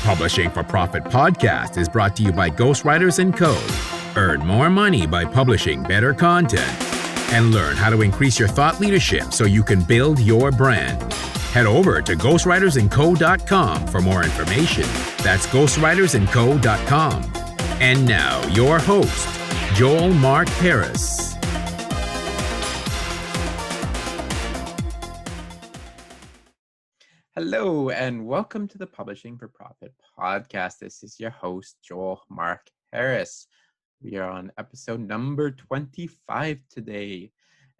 Publishing for Profit podcast is brought to you by Ghostwriters & Co. Earn more money by publishing better content and learn how to increase your thought leadership so you can build your brand. Head over to ghostwritersandco.com for more information. That's ghostwritersandco.com. And now, your host, Joel Mark Harris. Hello, and welcome to the Publishing for Profit podcast. This is your host, Joel Mark Harris. We are on episode number 25 today,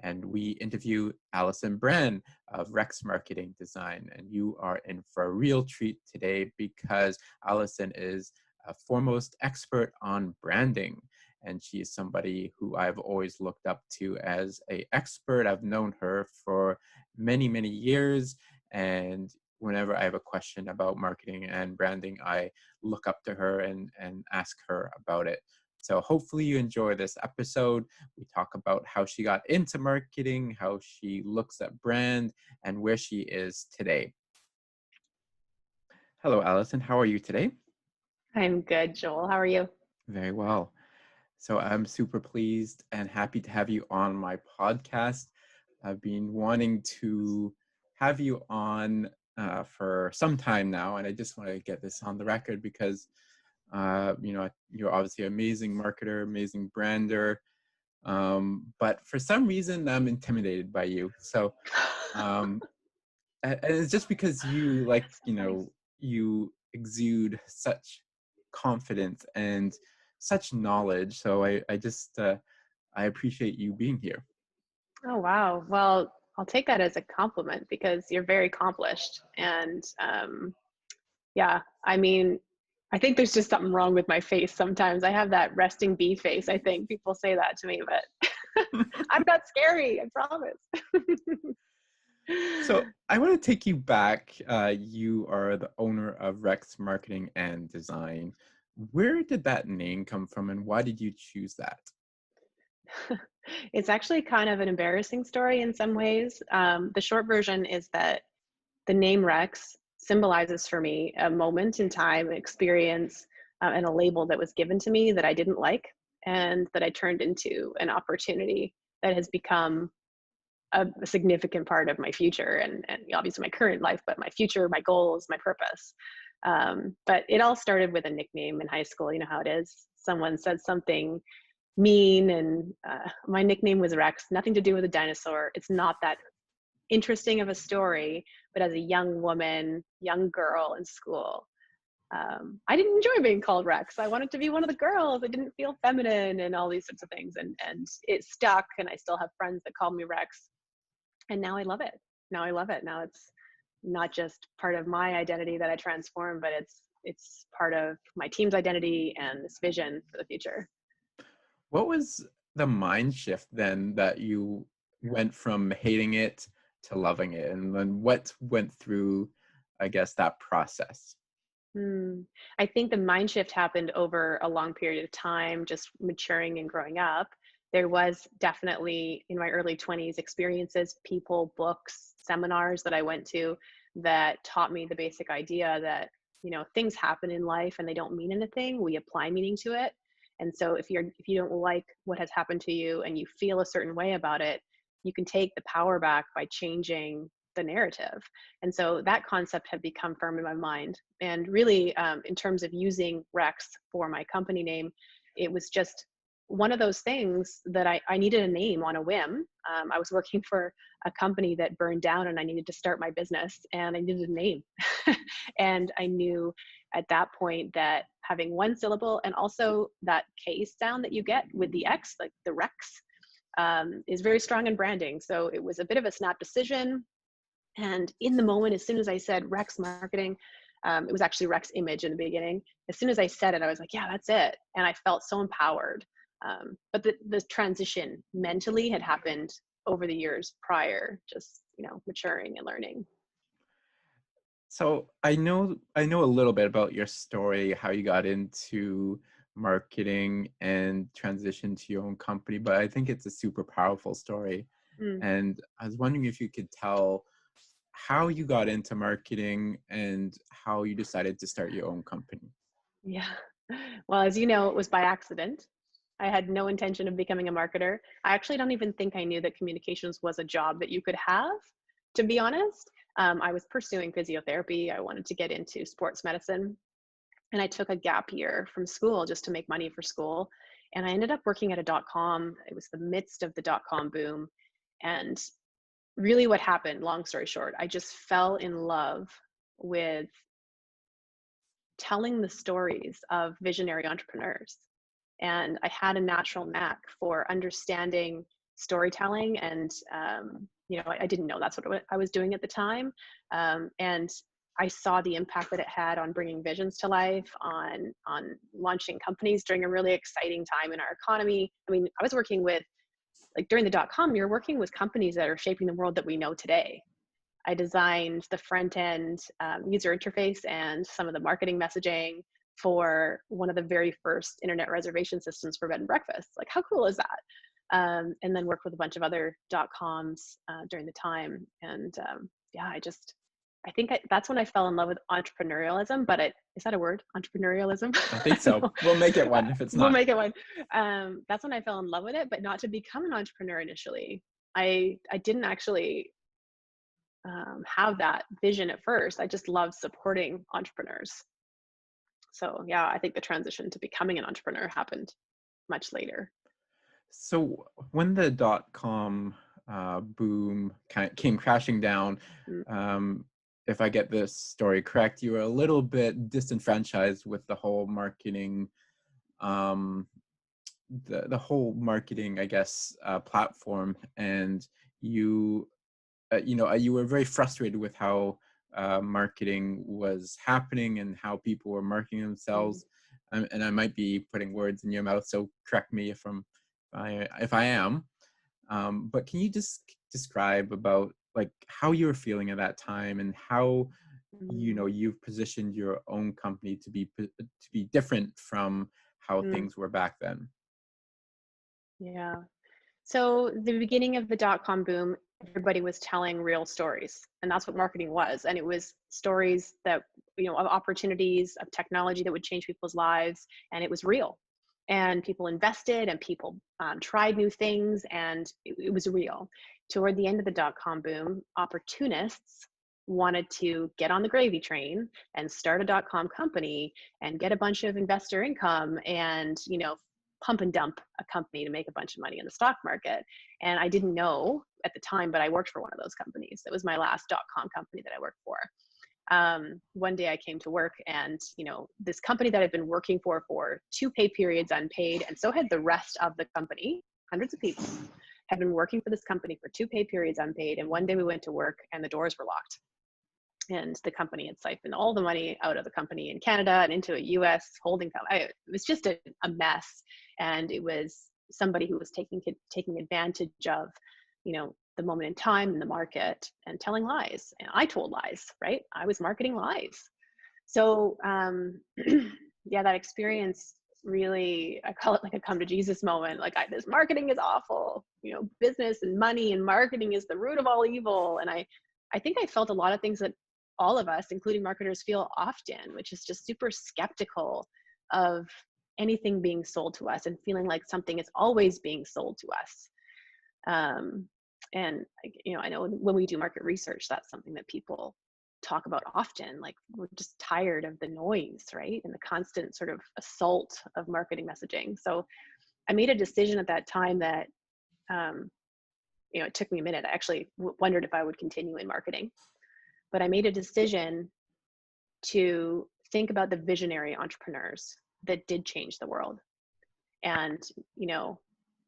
and we interview Allison Bran of Rex Marketing Design. And you are in for a real treat today because Allison is a foremost expert on branding. And she is somebody who I've always looked up to as an expert. I've known her for many, many years. And whenever I have a question about marketing and branding, I look up to her and ask her about it. So hopefully you enjoy this episode. We talk about how she got into marketing, how she looks at brand, and where she is today. Hello, Allison. How are you today? I'm good, Joel. How are you? Very well. So I'm super pleased and happy to have you on my podcast. I've been wanting to have you on for some time now, and I just want to get this on the record because you're obviously an amazing marketer, amazing brander, but for some reason I'm intimidated by you. So and it's just because you exude such confidence and such knowledge. So I appreciate you being here. Oh, wow. Well, I'll take that as a compliment because you're very accomplished. And I think there's just something wrong with my face sometimes. I have that resting bee face. I think people say that to me, but I'm not scary, I promise. So I want to take you back. You are the owner of Rex Marketing and Design. Where did that name come from and why did you choose that? It's actually kind of an embarrassing story in some ways. The short version is that the name Rex symbolizes for me a moment in time, an experience, and a label that was given to me that I didn't like and that I turned into an opportunity that has become a significant part of my future and obviously my current life, but my future, my goals, my purpose. But it all started with a nickname in high school. You know how it is. Someone said something mean and my nickname was Rex, nothing to do with a dinosaur. It's not that interesting of a story, but as a young woman, young girl in school, I didn't enjoy being called Rex. I wanted to be one of the girls. I didn't feel feminine and all these sorts of things. And it stuck, and I still have friends that call me Rex. And now I love it. Now it's not just part of my identity that I transform, but it's part of my team's identity and this vision for the future. What was the mind shift then that you went from hating it to loving it? And then what went through, I guess, that process? I think the mind shift happened over a long period of time, just maturing and growing up. There was definitely in my early 20s experiences, people, books, seminars that I went to that taught me the basic idea that, things happen in life and they don't mean anything. We apply meaning to it. And so if you don't like what has happened to you and you feel a certain way about it, you can take the power back by changing the narrative. And so that concept had become firm in my mind. And really, in terms of using Rex for my company name, it was just one of those things that I needed a name on a whim. I was working for a company that burned down and I needed to start my business and I needed a name. And I knew at that point that having one syllable and also that K sound that you get with the X, like the Rex, is very strong in branding. So it was a bit of a snap decision. And in the moment, as soon as I said Rex Marketing, it was actually Rex Image in the beginning. As soon as I said it, I was like, yeah, that's it. And I felt so empowered. But the transition mentally had happened over the years prior, just, maturing and learning. So I know a little bit about your story, how you got into marketing and transitioned to your own company, but I think it's a super powerful story. And I was wondering if you could tell how you got into marketing and how you decided to start your own company. Yeah. Well, as you know, it was by accident. I had no intention of becoming a marketer. I actually don't even think I knew that communications was a job that you could have, to be honest. I was pursuing physiotherapy. I wanted to get into sports medicine. And I took a gap year from school just to make money for school. And I ended up working at a dot-com. It was the midst of the dot-com boom. And really what happened, long story short, I just fell in love with telling the stories of visionary entrepreneurs. And I had a natural knack for understanding storytelling. And, I didn't know that's what I was doing at the time. And I saw the impact that it had on bringing visions to life, on launching companies during a really exciting time in our economy. I mean, I was working with, like during the dot-com, you're working with companies that are shaping the world that we know today. I designed the front end user interface and some of the marketing messaging for one of the very first internet reservation systems for bed and breakfast. Like, how cool is that? And then worked with a bunch of other dot-coms during the time. And I think that's when I fell in love with entrepreneurialism. But is that a word? Entrepreneurialism? I think so. We'll make it one if it's not. We'll make it one. That's when I fell in love with it, but not to become an entrepreneur initially. I didn't actually have that vision at first. I just loved supporting entrepreneurs. So yeah, I think the transition to becoming an entrepreneur happened much later. So when the dot-com boom came crashing down, if I get this story correct, you were a little bit disenfranchised with the whole marketing, the whole marketing, I guess, platform, and you were very frustrated with how marketing was happening and how people were marketing themselves. And I might be putting words in your mouth, so correct me if I am. But can you just describe about like how you were feeling at that time and how you've positioned your own company to be different from how things were back then? Yeah. So the beginning of the dot-com boom, everybody was telling real stories, and that's what marketing was. And it was stories that, of opportunities, of technology that would change people's lives, and it was real. And people invested, and people tried new things, and it was real. Toward the end of the dot-com boom, opportunists wanted to get on the gravy train and start a dot-com company and get a bunch of investor income and, pump and dump a company to make a bunch of money in the stock market. And I didn't know at the time, but I worked for one of those companies. It was my last dot-com company that I worked for. One day I came to work and, this company that I've been working for 2 pay periods unpaid, and so had the rest of the company, hundreds of people, had been working for this company for 2 pay periods unpaid. And one day we went to work and the doors were locked. And the company had siphoned all the money out of the company in Canada and into a US holding company. It was just a mess. And it was somebody who was taking advantage of, the moment in time in the market and telling lies. And I told lies, right? I was marketing lies. So that experience really, I call it like a come to Jesus moment. Like, this marketing is awful. Business and money and marketing is the root of all evil. And I think I felt a lot of things that all of us, including marketers, feel often, which is just super skeptical of anything being sold to us and feeling like something is always being sold to us. And I know when we do market research, that's something that people talk about often. Like, we're just tired of the noise, right? And the constant sort of assault of marketing messaging. So I made a decision at that time that, it took me a minute. I actually wondered if I would continue in marketing. But I made a decision to think about the visionary entrepreneurs that did change the world. And,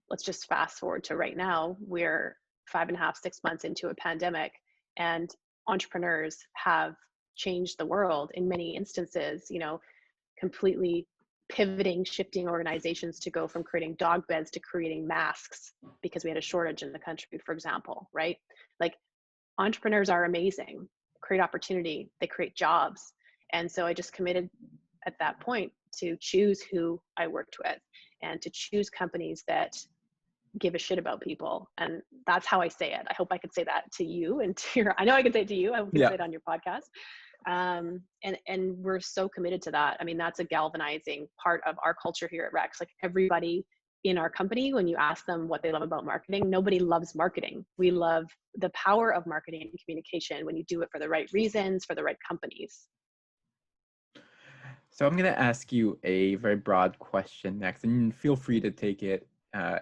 let's just fast forward to right now. We're 5.5, 6 months into a pandemic, and entrepreneurs have changed the world in many instances, completely pivoting, shifting organizations to go from creating dog beds to creating masks because we had a shortage in the country, for example, right? Like, entrepreneurs are amazing, create opportunity, they create jobs. And so I just committed at that point to choose who I worked with and to choose companies that give a shit about people. And that's how I say it. I hope I could say that to you and to your, I know I can say it to you. I hope I can say it on your podcast. And we're so committed to that. I mean, that's a galvanizing part of our culture here at Rex. Like everybody in our company, when you ask them what they love about marketing, nobody loves marketing. We love the power of marketing and communication when you do it for the right reasons, for the right companies. So I'm going to ask you a very broad question next, and feel free to take it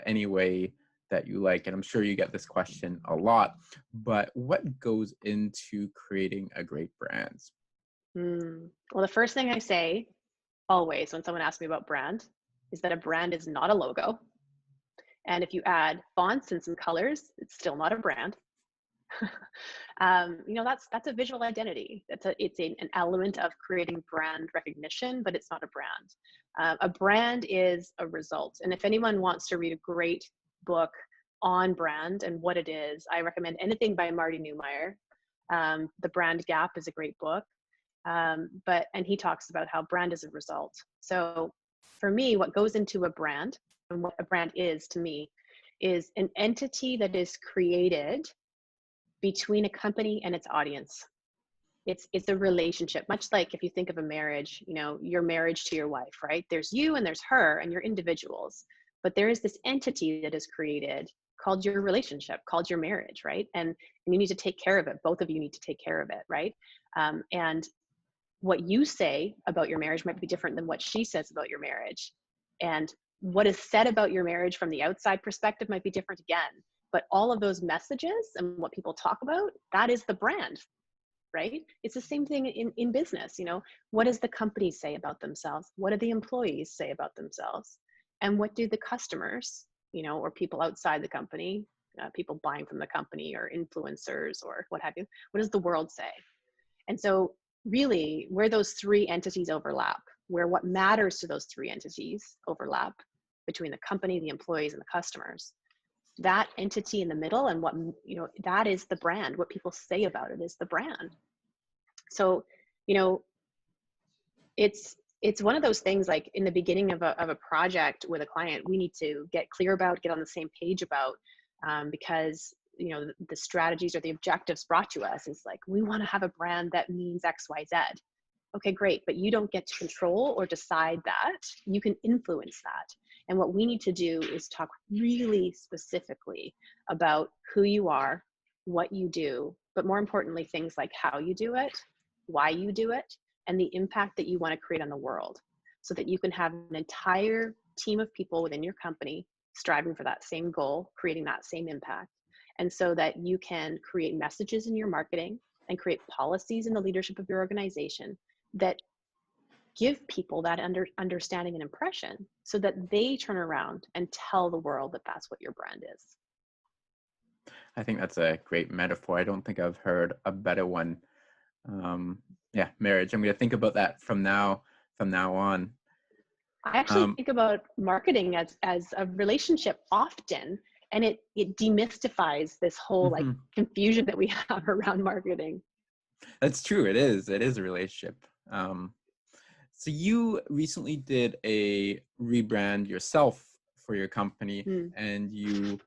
any way that you like. And I'm sure you get this question a lot, but what goes into creating a great brand? Well, the first thing I say always when someone asks me about brand is that a brand is not a logo. And if you add fonts and some colors, it's still not a brand. That's a visual identity. It's an element of creating brand recognition, but it's not a brand. A brand is a result. And if anyone wants to read a great book on brand and what it is, I recommend anything by Marty Neumeier. The Brand Gap is a great book. And he talks about how brand is a result. So for me, what goes into a brand and what a brand is to me is an entity that is created between a company and its audience. It's a relationship, much like if you think of a marriage, your marriage to your wife, right? There's you and there's her and you're individuals, but there is this entity that is created called your relationship, called your marriage, right? And you need to take care of it. Both of you need to take care of it, right? And what you say about your marriage might be different than what she says about your marriage. And what is said about your marriage from the outside perspective might be different again. But all of those messages and what people talk about, that is the brand, right? It's the same thing in business. What does the company say about themselves? What do the employees say about themselves? And what do the customers, or people outside the company, people buying from the company or influencers or what have you, what does the world say? And so really where those three entities overlap, where what matters to those three entities overlap between the company, the employees, and the customers, that entity in the middle and what, that is the brand. What people say about it is the brand. So, it's one of those things, like in the beginning of a project with a client, we need to get clear about, get on the same page about, because the strategies or the objectives brought to us is like, we want to have a brand that means XYZ. Okay, great. But you don't get to control or decide that. You can influence that. And what we need to do is talk really specifically about who you are, what you do, but more importantly, things like how you do it, why you do it, and the impact that you want to create on the world, so that you can have an entire team of people within your company striving for that same goal, creating that same impact. And so that you can create messages in your marketing and create policies in the leadership of your organization that give people that understanding and impression, so that they turn around and tell the world that that's what your brand is. I think that's a great metaphor. I don't think I've heard a better one. Marriage. I'm going to think about that from now on. I actually think about marketing as a relationship often, and it demystifies this whole like confusion that we have around marketing. That's true. It is a relationship. So you recently did a rebrand yourself for your company, and you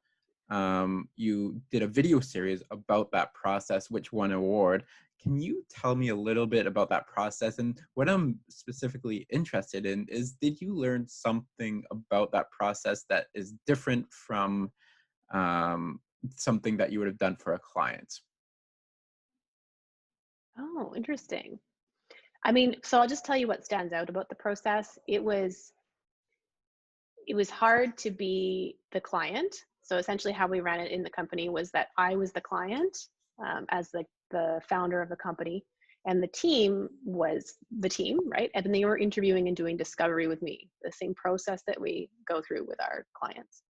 did a video series about that process, which won an award. Can you tell me a little bit about that process? And what I'm specifically interested in is, did you learn something about that process that is different from something that you would have done for a client? Oh, interesting. I mean, so I'll just tell you what stands out about the process. It was hard to be the client. So essentially how we ran it in the company was that I was the client, as the founder of the company, and the team was the team, right? And then they were interviewing and doing discovery with me, the same process that we go through with our clients.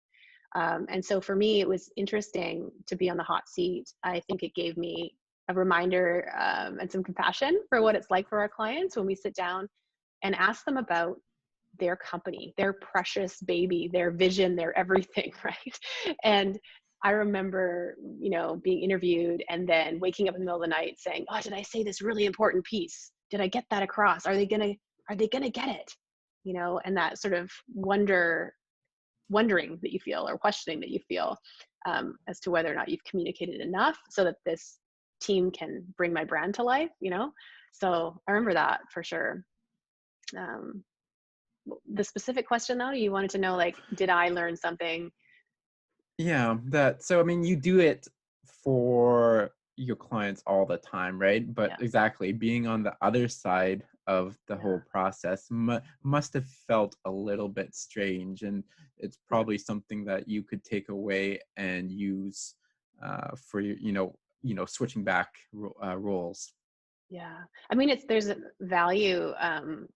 And so for me, it was interesting to be on the hot seat. I think it gave me a reminder and some compassion for what it's like for our clients when we sit down and ask them about their company, their precious baby, their vision, their everything, right? And I remember, being interviewed and then waking up in the middle of the night saying, oh, did I say this really important piece? Did I get that across? Are they gonna get it? And that sort of wonder wondering that you feel or questioning that you feel as to whether or not you've communicated enough so that this team can bring my brand to life, you know? So I remember that for sure. The specific question though, you wanted to know, like, did I learn something? Yeah, so I mean, you do it for your clients all the time, right? But Yeah, exactly, being on the other side of the yeah, whole process must have felt a little bit strange, and it's yeah. probably something that you could take away and use for your, switching back roles. Yeah. I mean, there's a value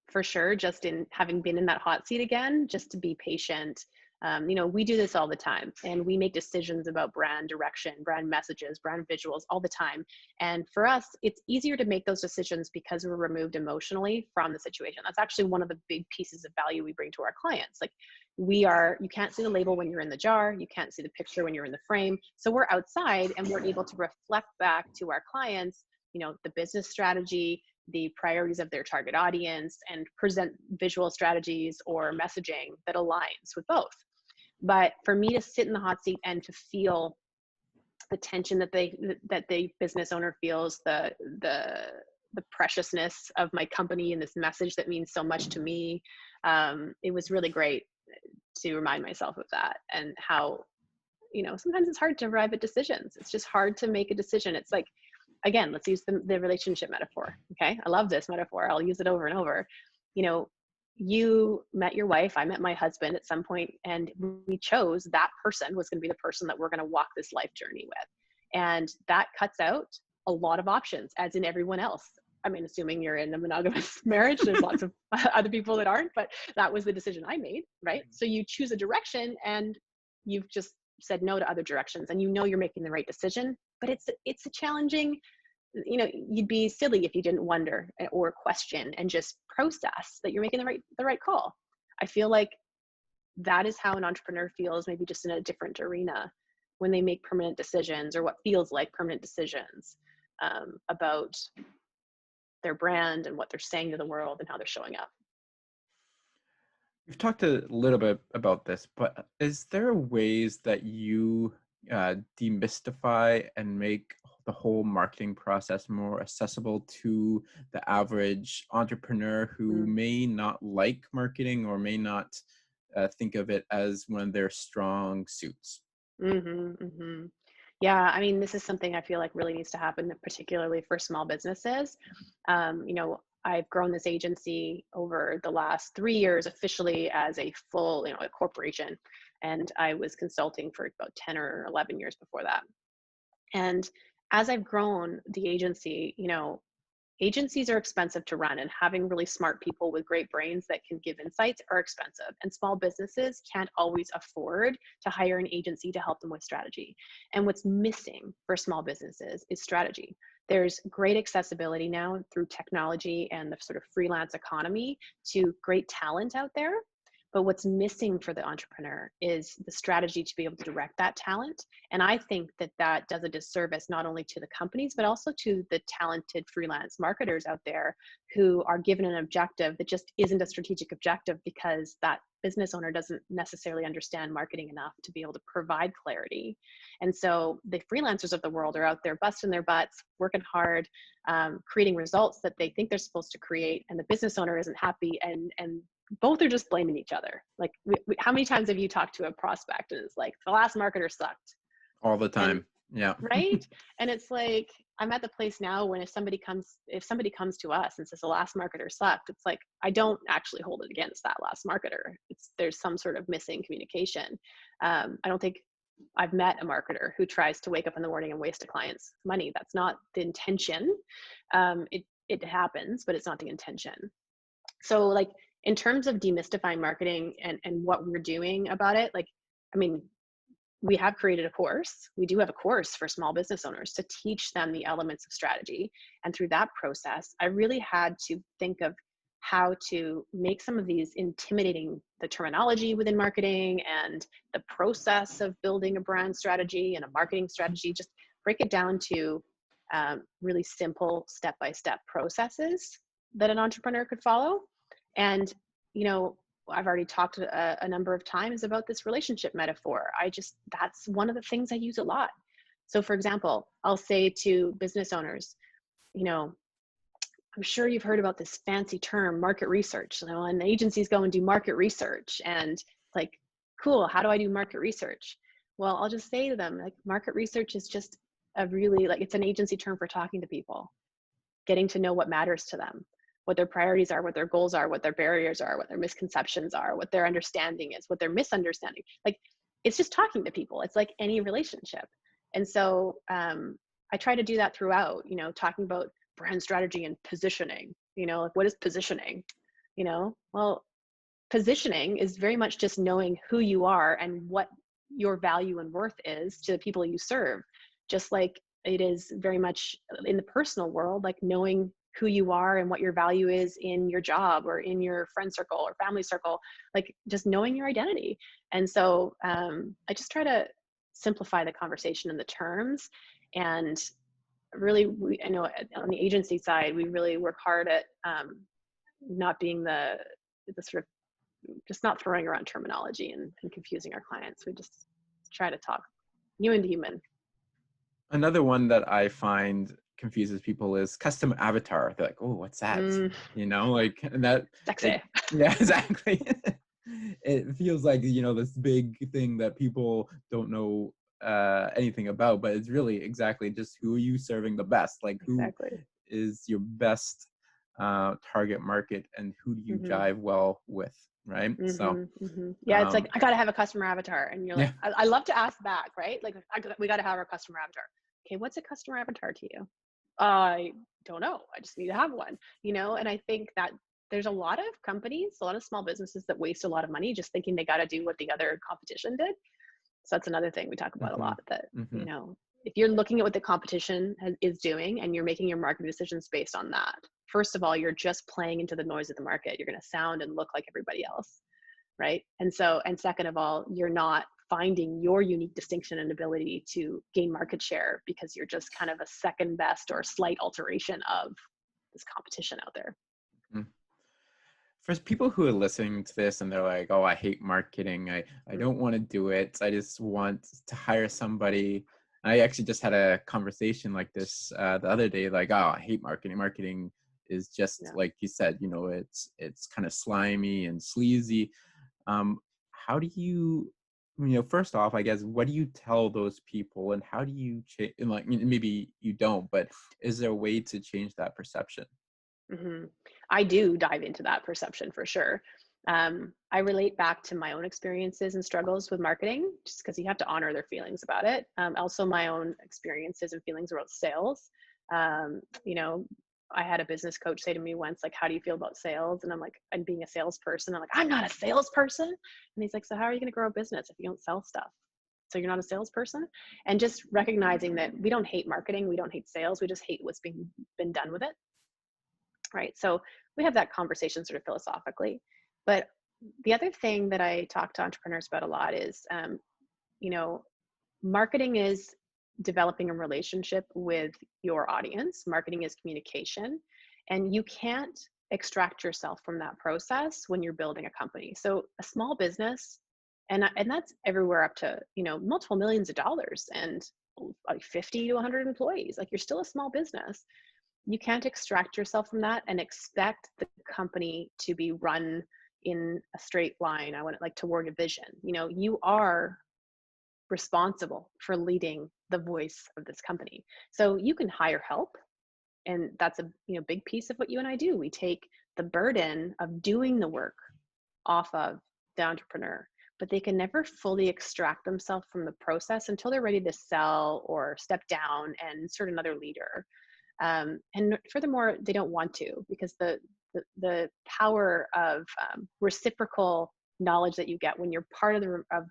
for sure just in having been in that hot seat again, just to be patient. We do this all the time and we make decisions about brand direction, brand messages, brand visuals all the time. And for us, it's easier to make those decisions because we're removed emotionally from the situation. That's actually one of the big pieces of value we bring to our clients. Like, you can't see the label when you're in the jar, you can't see the picture when you're in the frame. So we're outside and we're able to reflect back to our clients, the business strategy, the priorities of their target audience, and present visual strategies or messaging that aligns with both. But for me to sit in the hot seat and to feel the tension that the business owner feels, the preciousness of my company and this message that means so much to me, it was really great to remind myself of that, and how sometimes it's hard to arrive at decisions. It's just hard to make a decision. It's like, again, let's use the relationship metaphor. Okay. I love this metaphor. I'll use it over and over. You met your wife, I met my husband at some point, and we chose that person was going to be the person that we're going to walk this life journey with. And that cuts out a lot of options, as in everyone else. I mean, assuming you're in a monogamous marriage, there's lots of other people that aren't, but that was the decision I made, right? So you choose a direction and you've just said no to other directions, and you're making the right decision. But it's a challenging, you'd be silly if you didn't wonder or question and just process that you're making the right call. I feel like that is how an entrepreneur feels, maybe just in a different arena, when they make permanent decisions, or what feels like permanent decisions, about their brand and what they're saying to the world and how they're showing up. We've talked a little bit about this, but is there ways that you demystify and make the whole marketing process more accessible to the average entrepreneur who Mm. may not like marketing or may not think of it as one of their strong suits? Mm-hmm, mm-hmm. Yeah, I mean, this is something I feel like really needs to happen, particularly for small businesses. I've grown this agency over the last 3 years officially as a full, a corporation, and I was consulting for about 10 or 11 years before that. And as I've grown the agency, agencies are expensive to run, and having really smart people with great brains that can give insights are expensive. And small businesses can't always afford to hire an agency to help them with strategy. And what's missing for small businesses is strategy. There's great accessibility now through technology and the sort of freelance economy to great talent out there. But what's missing for the entrepreneur is the strategy to be able to direct that talent. And I think that does a disservice not only to the companies, but also to the talented freelance marketers out there who are given an objective that just isn't a strategic objective because that business owner doesn't necessarily understand marketing enough to be able to provide clarity. And so the freelancers of the world are out there busting their butts, working hard, creating results that they think they're supposed to create, and the business owner isn't happy, and both are just blaming each other. Like, how many times have you talked to a prospect and it's like, the last marketer sucked? All the And time. Yeah. right. And it's like, I'm at the place now when if somebody comes to us and says the last marketer sucked, it's like, I don't actually hold it against that last marketer. There's some sort of missing communication. I don't think I've met a marketer who tries to wake up in the morning and waste a client's money. That's not the intention. It happens, but it's not the intention. So, like, in terms of demystifying marketing and what we're doing about it, like, I mean, we have created a course. We do have a course for small business owners to teach them the elements of strategy. And through that process, I really had to think of how to make some of these intimidating, the terminology within marketing and the process of building a brand strategy and a marketing strategy, just break it down to really simple step-by-step processes that an entrepreneur could follow. And, I've already talked a number of times about this relationship metaphor. That's one of the things I use a lot. So for example, I'll say to business owners, you know, I'm sure you've heard about this fancy term, market research. You know, and agencies go and do market research, and like, cool, how do I do market research? Well, I'll just say to them, like, market research is just it's an agency term for talking to people, getting to know what matters to them, what their priorities are, what their goals are, what their barriers are, what their misconceptions are, what their understanding is, what their misunderstanding. Like, it's just talking to people. It's like any relationship. And so I try to do that throughout, you know, talking about brand strategy and positioning, you know, like, what is positioning? You know, well, positioning is very much just knowing who you are and what your value and worth is to the people you serve. Just like it is very much in the personal world, like knowing who you are and what your value is in your job or in your friend circle or family circle, like just knowing your identity. And so I just try to simplify the conversation and the terms. And really, I know on the agency side, we really work hard at not being the sort of just not throwing around terminology and confusing our clients. We just try to talk human to human. Another one that I find confuses people is custom avatar. They're like, oh, what's that? You know, like, and that, Sexy. yeah, exactly. It feels like, you know, this big thing that people don't know anything about, but it's really exactly just who are you serving the best? Like, who is your best target market, and who do you jive well with, right? So yeah, it's like, I gotta have a customer avatar, and you're like, yeah. I love to ask back, right? Like, we gotta have our customer avatar. Okay, what's a customer avatar to you? I don't know, I just need to have one, you know. And I think that there's a lot of companies, a lot of small businesses that waste a lot of money just thinking they got to do what the other competition did. So that's another thing we talk about a lot, that you know, if you're looking at what the competition is doing and you're making your marketing decisions based on that, first of all, you're just playing into the noise of the market. You're going to sound and look like everybody else, right? And second of all, you're not finding your unique distinction and ability to gain market share because you're just kind of a second best or slight alteration of this competition out there. For people who are listening to this and they're like, oh, I hate marketing, I don't want to do it, I just want to hire somebody. I actually just had a conversation like this the other day, like, oh, I hate marketing is just like you said, you know, it's kind of slimy and sleazy. How do you, you know, first off, I guess, what do you tell those people, and how do you change? Like, maybe you don't, but is there a way to change that perception? I do dive into that perception for sure. I relate back to my own experiences and struggles with marketing, just because you have to honor their feelings about it. Also, my own experiences and feelings about sales. You know, I had a business coach say to me once, like, how do you feel about sales? And I'm like, I'm being a salesperson. I'm like, I'm not a salesperson. And he's like, so how are you going to grow a business if you don't sell stuff? So you're not a salesperson? And just recognizing that we don't hate marketing, we don't hate sales, we just hate what's been done with it. Right. So we have that conversation sort of philosophically. But the other thing that I talk to entrepreneurs about a lot is, you know, marketing is developing a relationship with your audience. Marketing is communication, and you can't extract yourself from that process when you're building a company. So a small business, and that's everywhere up to, you know, multiple millions of dollars and like 50 to 100 employees. Like, you're still a small business. You can't extract yourself from that and expect the company to be run in a straight line. I want it like toward a vision. You know, you are responsible for leading the voice of this company. So you can hire help, and that's a, you know, big piece of what you and I do. We take the burden of doing the work off of the entrepreneur, but they can never fully extract themselves from the process until they're ready to sell or step down and insert another leader. And furthermore, they don't want to, because the power of reciprocal knowledge that you get when you're part of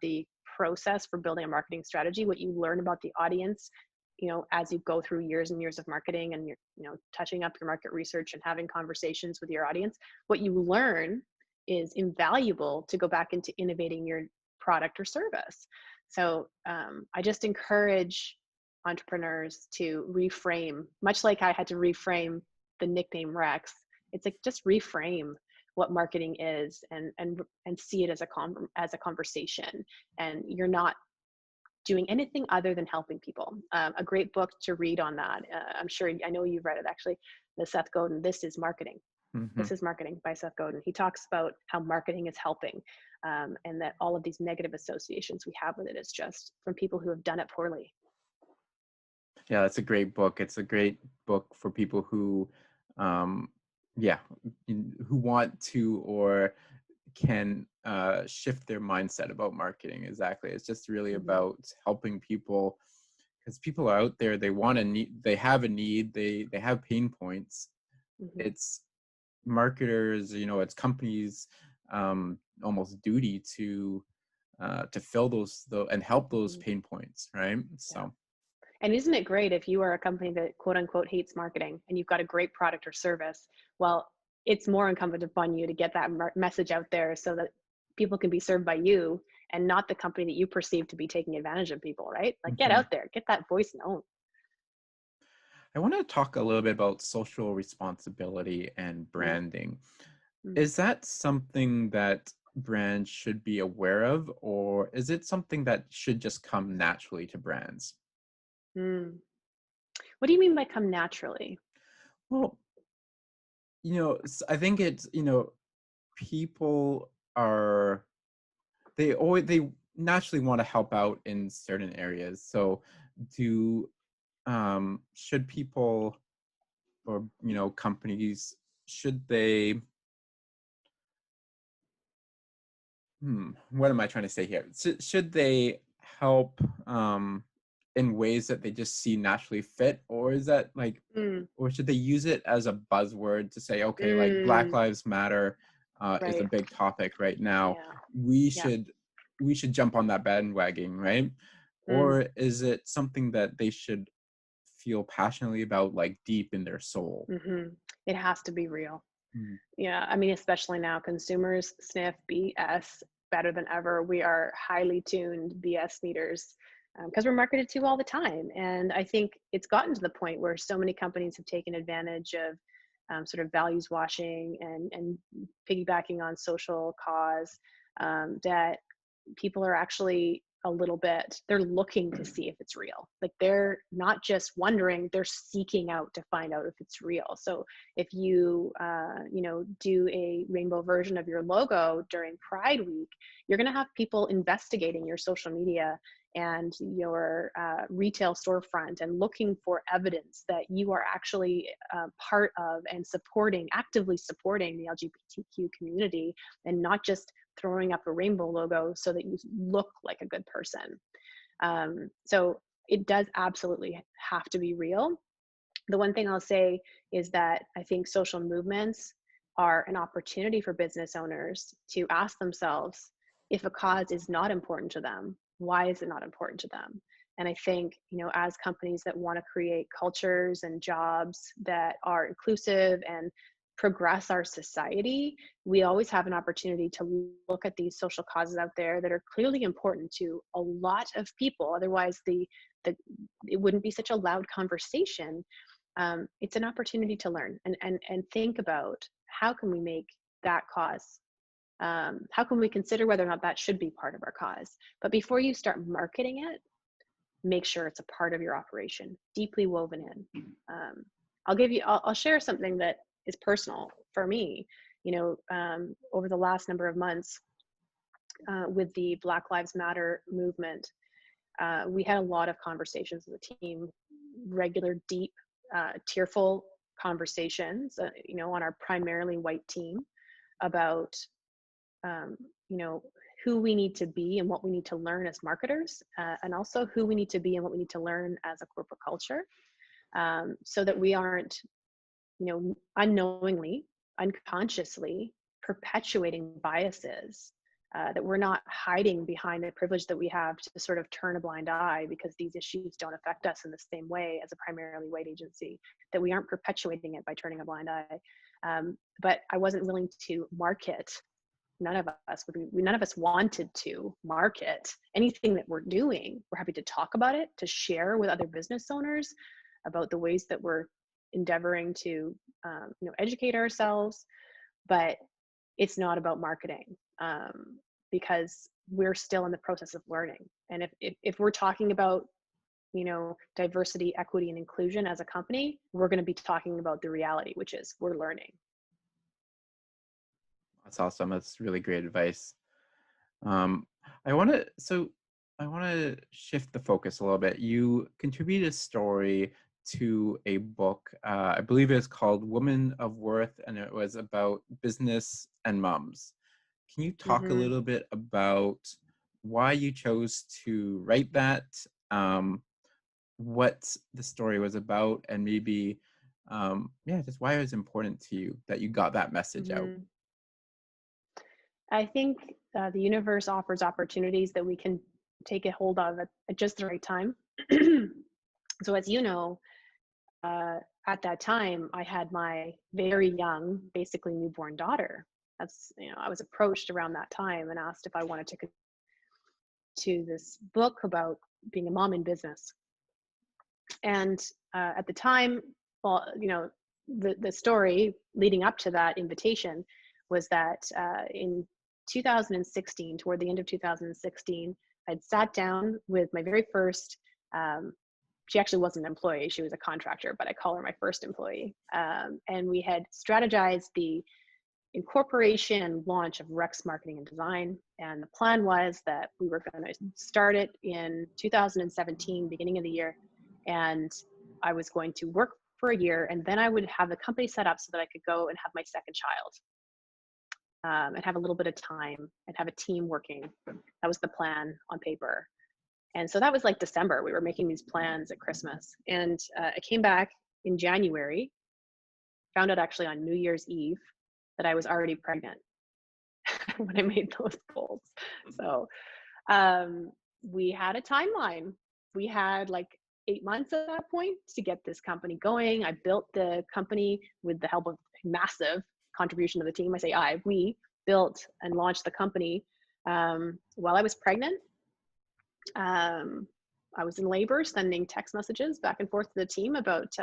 the process for building a marketing strategy, what you learn about the audience, you know, as you go through years and years of marketing and you're, you know, touching up your market research and having conversations with your audience, what you learn is invaluable to go back into innovating your product or service. So I just encourage entrepreneurs to reframe, much like I had to reframe the nickname Rex. It's like, just reframe. what marketing is, and see it as a conversation, and you're not doing anything other than helping people. A great book to read on that, I know you've read it actually, the Seth Godin, This is Marketing. Mhm. This is Marketing by Seth Godin. He talks about how marketing is helping, and that all of these negative associations we have with it is just from people who have done it poorly. Yeah, that's a great book. It's a great book for people who, um, yeah, who want to or can shift their mindset about marketing. Exactly. It's just really Mhm. about helping people, because people are out there. They want a need. They have a need. They have pain points. Mhm. It's marketers. It's companies' almost duty to fill those and help those Mhm. pain points. Right. Yeah. So. And isn't it great if you are a company that quote unquote hates marketing and you've got a great product or service? Well, it's more incumbent upon you to get that message out there so that people can be served by you and not the company that you perceive to be taking advantage of people, right? Like, get Mhm. out there, get that voice known. I want to talk a little bit about social responsibility and Mm, branding. mm, Is that something that brands should be aware of, or is it something that should just come naturally to brands? mm. What do you mean by come naturally? Well, I think it's, people are, they naturally want to help out in certain areas. So do, should people or, companies, should they, what am I trying to say here? Should they help in ways that they just see naturally fit, or is that like, Mm, or should they use it as a buzzword to say, okay, like Black mm, Lives Matter is a right. big topic right now. Yeah. We Yeah. should we should jump on that bandwagon, right? Mm, Or is it something that they should feel passionately about, like deep in their soul? hmm. It has to be real. Mm, Yeah, I mean, especially now, consumers sniff BS better than ever. We are highly tuned BS meters because we're marketed to all the time. And I think it's gotten to the point where so many companies have taken advantage of sort of values washing and piggybacking on social cause, that people are actually a little bit, they're looking to see if it's real. Like, they're not just wondering, they're seeking out to find out if it's real. So if you do a rainbow version of your logo during Pride Week, you're going to have people investigating your social media and your retail storefront and looking for evidence that you are actually part of and actively supporting the LGBTQ community, and not just throwing up a rainbow logo so that you look like a good person. So it does absolutely have to be real. The one thing I'll say is that I think social movements are an opportunity for business owners to ask themselves, if a cause is not important to them, why is it not important to them? And I think, as companies that want to create cultures and jobs that are inclusive and progress our society, we always have an opportunity to look at these social causes out there that are clearly important to a lot of people. Otherwise, the it wouldn't be such a loud conversation. It's an opportunity to learn and think about, how can we make that cause, how can we consider whether or not that should be part of our cause. But before you start marketing it, make sure it's a part of your operation, deeply woven in. I'll share something that is personal for me. Over the last number of months, with the Black Lives Matter movement, we had a lot of conversations as a team, regular, deep, tearful conversations, on our primarily white team, about, um, you know, who we need to be and what we need to learn as marketers, and also who we need to be and what we need to learn as a corporate culture, so that we aren't, unknowingly, unconsciously perpetuating biases, that we're not hiding behind the privilege that we have to sort of turn a blind eye because these issues don't affect us in the same way as a primarily white agency, that we aren't perpetuating it by turning a blind eye. But I wasn't willing to market. None of us wanted to market anything that we're doing. We're happy to talk about it, to share with other business owners about the ways that we're endeavoring to educate ourselves. But it's not about marketing, because we're still in the process of learning. And if we're talking about, diversity, equity, and inclusion as a company, we're going to be talking about the reality, which is we're learning. That's awesome. That's really great advice. Um, I want to shift the focus a little bit. You contributed a story to a book. I believe it's called Woman of Worth, and it was about business and moms. Can you talk a Mm-hmm. little bit about why you chose to write that, what the story was about, and maybe, just why it was important to you that you got that message out? Mm-hmm. I think the universe offers opportunities that we can take a hold of at just the right time. So as you know, uh, at that time, I had my very young, basically newborn daughter. I was approached around that time and asked if I wanted to this book about being a mom in business. And at the time, well, the story leading up to that invitation was that in 2016, toward the end of 2016, I'd sat down with my very first, she actually wasn't an employee, she was a contractor, but I call her my first employee. And we had strategized the incorporation and launch of Rex Marketing and Design. And the plan was that we were going to start it in 2017, beginning of the year. And I was going to work for a year, and then I would have the company set up so that I could go and have my second child, and have a little bit of time and have a team working. That was the plan on paper. And so that was like December. We were making these plans at Christmas. And I came back in January, found out actually on New Year's Eve that I was already pregnant when I made those goals. So we had a timeline. We had like 8 months at that point to get this company going. I built the company with the help of massive contribution of the team. I say we built and launched the company while I was pregnant. I was in labor, sending text messages back and forth to the team about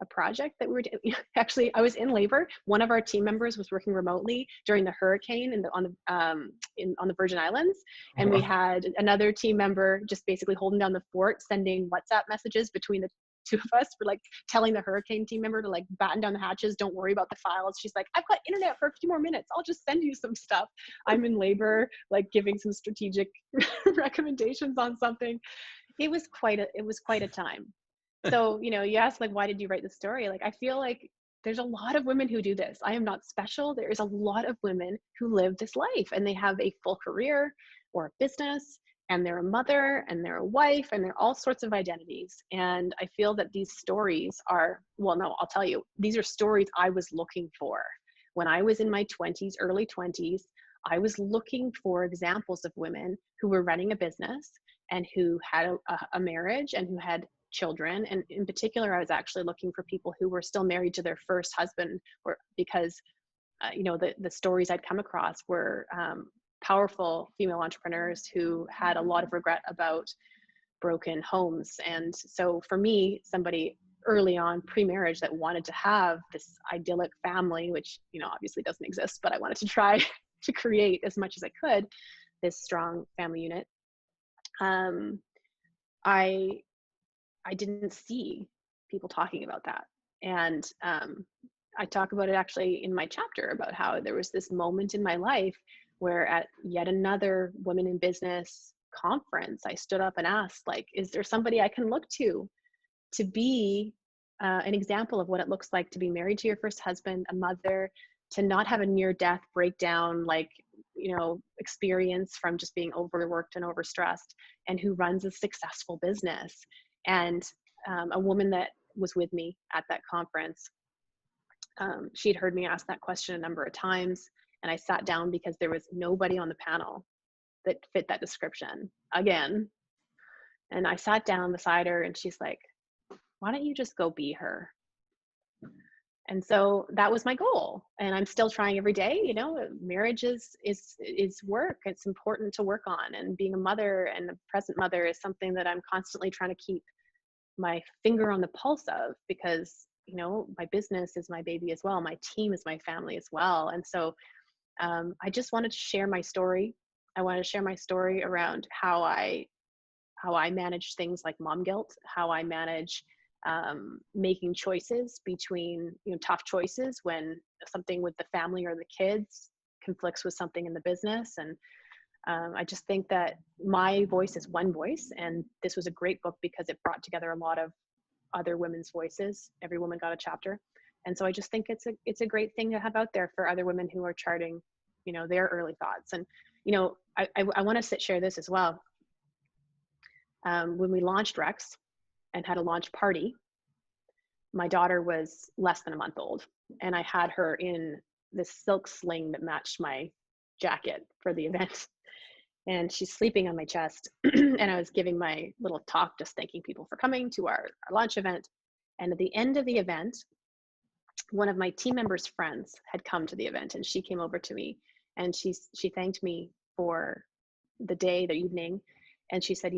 a project that we were doing. Actually, I was in labor. One of our team members was working remotely during the hurricane on the Virgin Islands, and we had another team member just basically holding down the fort, sending WhatsApp messages between the two of us. We're like telling the hurricane team member to like batten down the hatches, don't worry about the files. She's like, I've got internet for a few more minutes, I'll just send you some stuff. I'm in labor, like giving some strategic recommendations on something. It was quite a time. So, you asked like, why did you write the story? Like, I feel like there's a lot of women who do this. I am not special. There is a lot of women who live this life, and they have a full career or a business, and they're a mother, and they're a wife, and they're all sorts of identities. And I feel that these stories are, well, no, I'll tell you, these are stories I was looking for. When I was in my 20s, early 20s, I was looking for examples of women who were running a business and who had a marriage and who had children. And in particular, I was actually looking for people who were still married to their first husband, or because the stories I'd come across were powerful female entrepreneurs who had a lot of regret about broken homes. And so for me, somebody early on pre-marriage that wanted to have this idyllic family, which obviously doesn't exist, but I wanted to try to create as much as I could this strong family unit. I didn't see people talking about that. And I talk about it actually in my chapter about how there was this moment in my life where at yet another Women in Business conference, I stood up and asked, like, is there somebody I can look to be an example of what it looks like to be married to your first husband, a mother, to not have a near-death breakdown, like, experience from just being overworked and overstressed, and who runs a successful business. And a woman that was with me at that conference, she'd heard me ask that question a number of times, and I sat down because there was nobody on the panel that fit that description again. And I sat down beside her, and she's like, why don't you just go be her? And so that was my goal, and I'm still trying every day. Marriage is work. It's important to work on, and being a mother and a present mother is something that I'm constantly trying to keep my finger on the pulse of, because my business is my baby as well, my team is my family as well. And so I just wanted to share my story. I wanted to share my story around how I manage things like mom guilt, how I manage making choices between, tough choices when something with the family or the kids conflicts with something in the business. And I just think that my voice is one voice, and this was a great book because it brought together a lot of other women's voices. Every woman got a chapter. And so I just think it's a great thing to have out there for other women who are charting, their early thoughts. And, I want to share this as well. When we launched Rex and had a launch party, my daughter was less than a month old, and I had her in this silk sling that matched my jacket for the event. And she's sleeping on my chest. And I was giving my little talk, just thanking people for coming to our launch event. And at the end of the event, one of my team members' friends had come to the event, and she came over to me, and she thanked me for the day, the evening. And she said,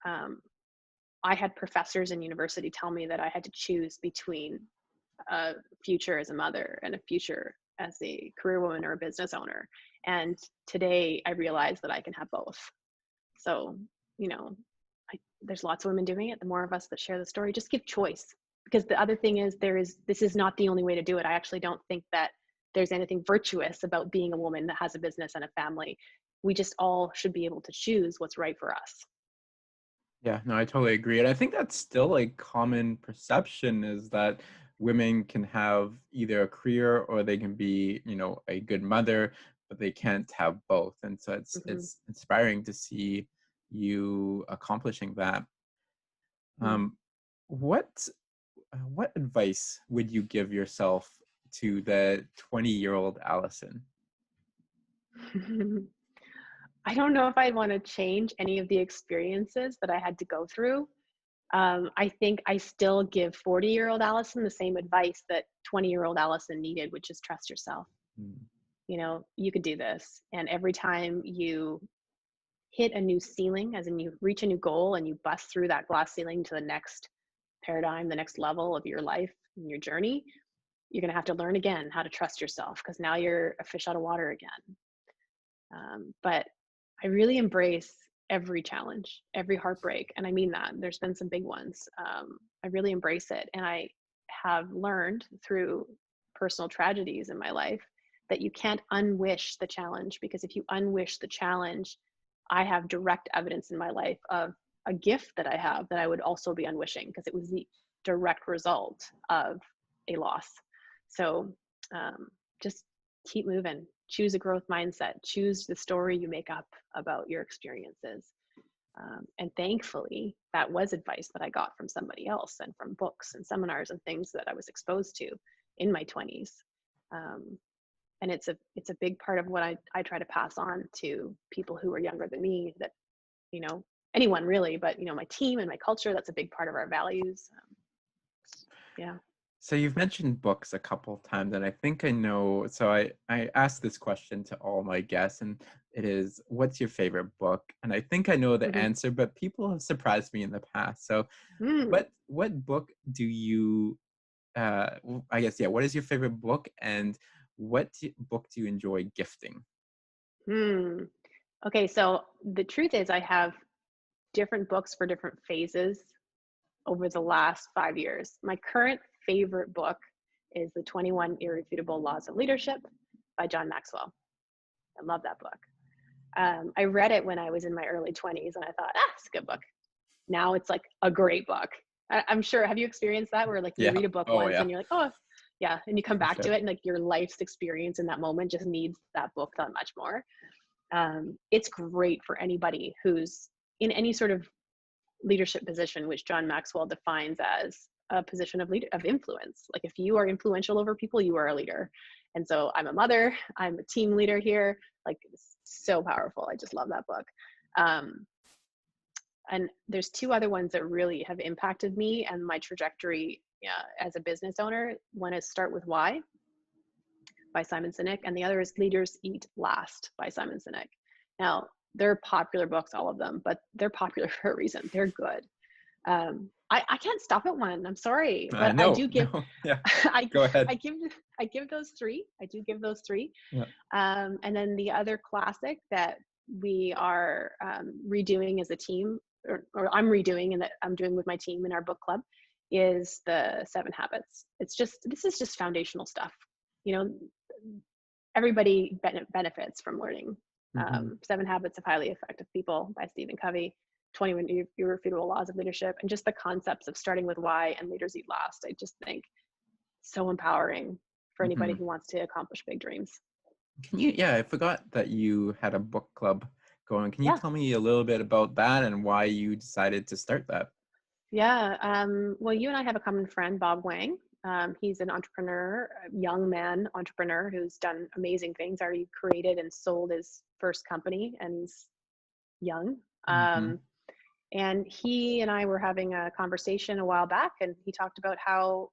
I had professors in university tell me that I had to choose between a future as a mother and a future as a career woman or a business owner. And today I realized that I can have both. So, there's lots of women doing it. The more of us that share the story, just give choice. Because the other thing is, this is not the only way to do it. I actually don't think that there's anything virtuous about being a woman that has a business and a family. We just all should be able to choose what's right for us. Yeah, no, I totally agree. And I think that's still a common perception, is that women can have either a career or they can be, a good mother, but they can't have both. And so it's inspiring to see you accomplishing that. Um, what what advice would you give yourself to the 20-year-old Allison? I don't know if I want to change any of the experiences that I had to go through. I think I still give 40-year-old Allison the same advice that 20-year-old Allison needed, which is trust yourself. Mm. You can do this. And every time you hit a new ceiling, as in you reach a new goal and you bust through that glass ceiling to the next paradigm, the next level of your life and your journey, you're going to have to learn again how to trust yourself, because now you're a fish out of water again. But I really embrace every challenge, every heartbreak. And I mean that. There's been some big ones. I really embrace it. And I have learned through personal tragedies in my life that you can't unwish the challenge, because if you unwish the challenge, I have direct evidence in my life of a gift that I have that I would also be unwishing, because it was the direct result of a loss. So just keep moving. Choose a growth mindset. Choose the story you make up about your experiences. And thankfully, that was advice that I got from somebody else and from books and seminars and things that I was exposed to in my 20s. And it's a big part of what I try to pass on to people who are younger than me, that, anyone really, but, my team and my culture, that's a big part of our values. Yeah. So you've mentioned books a couple of times, and I think I know. So I asked this question to all my guests, and it is, what's your favorite book? And I think I know the answer, but people have surprised me in the past. So what book do you, I guess, what is your favorite book, and what book do you enjoy gifting? Okay, so the truth is I have different books for different phases over the last 5 years. My current favorite book is The 21 Irrefutable Laws of Leadership by John Maxwell. I love that book. I read it when I was in my early 20s, and I thought, it's a good book. Now it's like a great book. I'm sure, have you experienced that, where like you read a book once and you're like, oh yeah, and you come back to it, and like your life's experience in that moment just needs that book that much more. It's great for anybody who's in any sort of leadership position, which John Maxwell defines as a position of influence. Like if you are influential over people, you are a leader. And so I'm a mother, I'm a team leader here. Like, it's so powerful. I just love that book. And there's two other ones that really have impacted me and my trajectory as a business owner. One is Start With Why by Simon Sinek, and the other is Leaders Eat Last by Simon Sinek. Now, they're popular books, all of them, but they're popular for a reason. They're good. I can't stop at one. I'm sorry, but I No, do give no, yeah, I go ahead. I give I give those three. I do give those three. Yeah. And then the other classic that we are redoing as a team, or I'm redoing and that I'm doing with my team in our book club, is the 7 habits. This is just foundational stuff. You know, everybody benefits from learning. Mm-hmm. 7 Habits of Highly Effective People by Stephen Covey, 21 Irrefutable Laws of Leadership, and just the concepts of starting with why and leaders eat last. I just think so empowering for anybody Mm-hmm. who wants to accomplish big dreams. Can you, yeah, I forgot that you had a book club going. Can you Yeah. tell me a little bit about that and why you decided to start that? Yeah. Well, you and I have a common friend, Bob Wang. He's an entrepreneur, a young man entrepreneur who's done amazing things, already created and sold his first company, and he's young. Mm-hmm. And he and I were having a conversation a while back, and he talked about how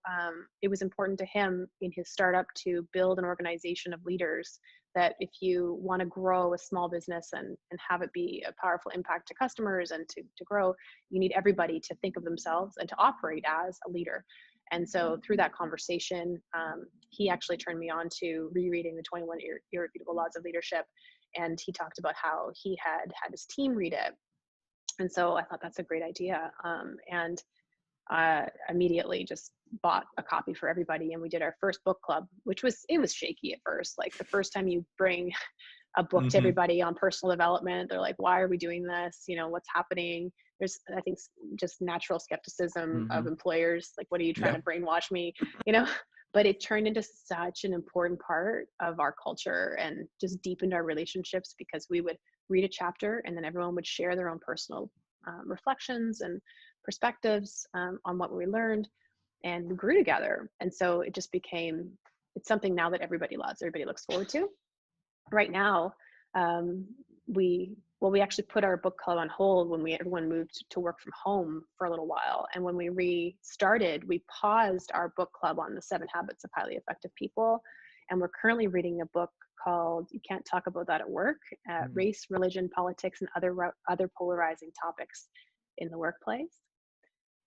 it was important to him in his startup to build an organization of leaders, that if you want to grow a small business and have it be a powerful impact to customers and to grow, you need everybody to think of themselves and to operate as a leader. And so through that conversation, he actually turned me on to rereading the 21 Irrefutable Laws of Leadership. And he talked about how he had his team read it. And so I thought that's a great idea. And immediately just bought a copy for everybody. And we did our first book club, it was shaky at first. Like the first time you bring a book to Mm-hmm. everybody on personal development, they're like, why are we doing this? You know, what's happening? There's, I think, just natural skepticism Mm-hmm. of employers. Like, what are you trying Yeah. to brainwash me? You know, but it turned into such an important part of our culture and just deepened our relationships, because we would read a chapter and then everyone would share their own personal reflections and perspectives on what we learned, and we grew together. And so it just became, it's something now that everybody loves, everybody looks forward to. Right now, we actually put our book club on hold when everyone moved to work from home for a little while. And when we restarted, we paused our book club on the 7 Habits of Highly Effective People. And we're currently reading a book called You Can't Talk About That at Work, Mm-hmm. Race, Religion, Politics, and Other Polarizing Topics in the Workplace.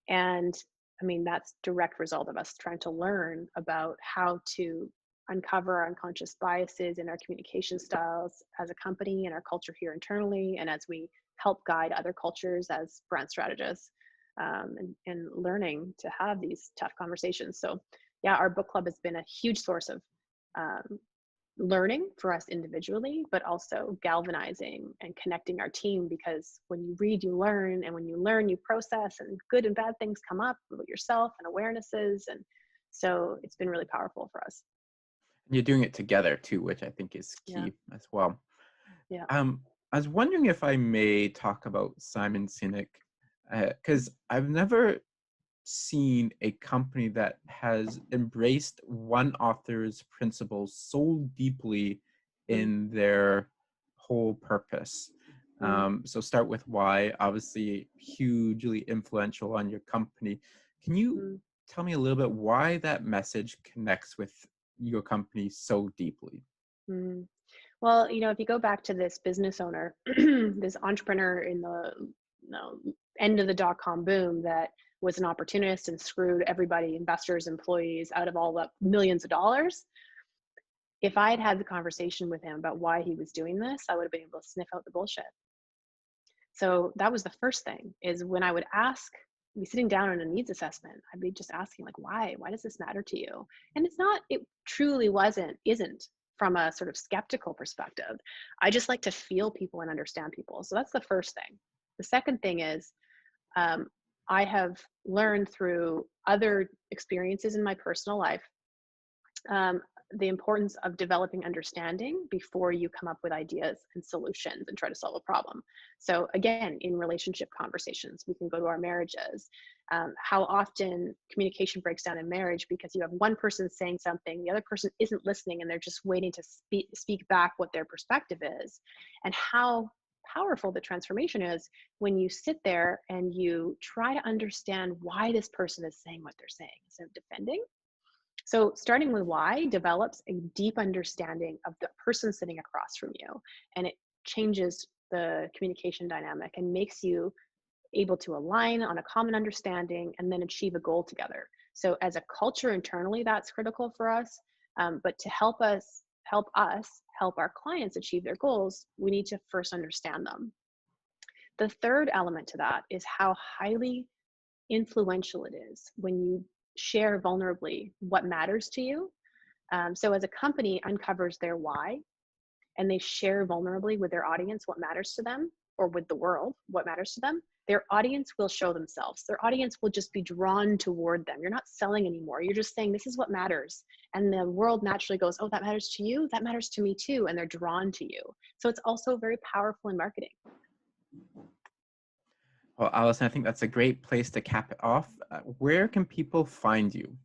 And I mean, that's direct result of us trying to learn about how to uncover our unconscious biases in our communication styles as a company and our culture here internally, and as we help guide other cultures as brand strategists, and learning to have these tough conversations. So yeah, our book club has been a huge source of learning for us individually, but also galvanizing and connecting our team, because when you read, you learn, and when you learn, you process, and good and bad things come up about yourself and awarenesses. And so it's been really powerful for us. You're doing it together too, which I think is Yeah. key as well. Yeah. I was wondering if I may talk about Simon Sinek, because I've never seen a company that has embraced one author's principles so deeply in their whole purpose. So start with why, obviously hugely influential on your company. Can you tell me a little bit why that message connects with your company so deeply? Well, you know, if you go back to this business owner, this entrepreneur in the end of the dotcom boom that was an opportunist and screwed everybody, investors, employees, out of all the millions of dollars. If I had had the conversation with him about why he was doing this, I would have been able to sniff out the bullshit. So that was the first thing, is when I would be sitting down on a needs assessment, I'd be just asking, like, why does this matter to you? And it truly isn't from a sort of skeptical perspective. I just like to feel people and understand people. So that's the first thing. The second thing is, I have learned through other experiences in my personal life, the importance of developing understanding before you come up with ideas and solutions and try to solve a problem. So again, in relationship conversations, we can go to our marriages. How often communication breaks down in marriage because you have one person saying something, the other person isn't listening, and they're just waiting to speak back what their perspective is. And how powerful the transformation is when you sit there and you try to understand why this person is saying what they're saying instead of defending. So starting with why develops a deep understanding of the person sitting across from you, and it changes the communication dynamic and makes you able to align on a common understanding and then achieve a goal together. So as a culture internally, that's critical for us. But to help our clients achieve their goals, we need to first understand them. The third element to that is how highly influential it is when you share vulnerably what matters to you. So as a company uncovers their why and they share vulnerably with their audience what matters to them, or with the world what matters to them, their audience will show themselves. Their audience will just be drawn toward them. You're not selling anymore. You're just saying, this is what matters. And the world naturally goes, oh, that matters to you? That matters to me too. And they're drawn to you. So it's also very powerful in marketing. Well, Allison, I think that's a great place to cap it off. Where can people find you?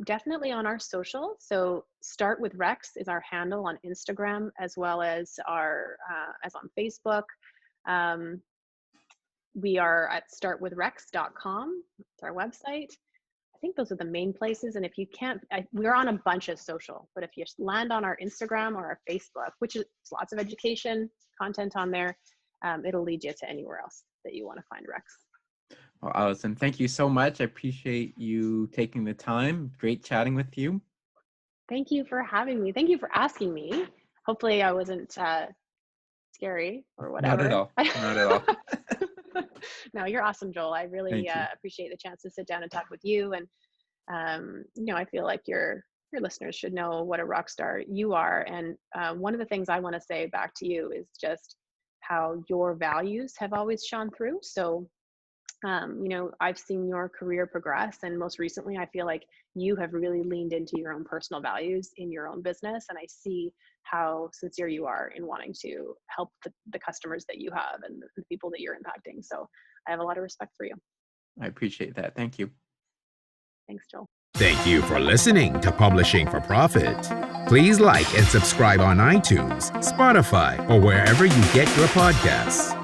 Definitely on our social. So Start with Rex is our handle on Instagram, as well as as on Facebook. We are at startwithrex.com. It's our website. I think those are the main places. And if you can't, we're on a bunch of social, but if you land on our Instagram or our Facebook, which is lots of education content on there, it'll lead you to anywhere else that you want to find Rex. Well, Allison, thank you so much. I appreciate you taking the time. Great chatting with you. Thank you for having me. Thank you for asking me. Hopefully I wasn't scary or whatever. Not at all. Not at all. No, you're awesome, Joel. I really appreciate the chance to sit down and talk with you. And, I feel like your listeners should know what a rock star you are. And one of the things I want to say back to you is just how your values have always shone through. So, I've seen your career progress, and most recently, I feel like you have really leaned into your own personal values in your own business. And I see how sincere you are in wanting to help the customers that you have and the people that you're impacting. So I have a lot of respect for you. I appreciate that. Thank you. Thanks, Joel. Thank you for listening to Publishing for Profit. Please like and subscribe on iTunes, Spotify, or wherever you get your podcasts.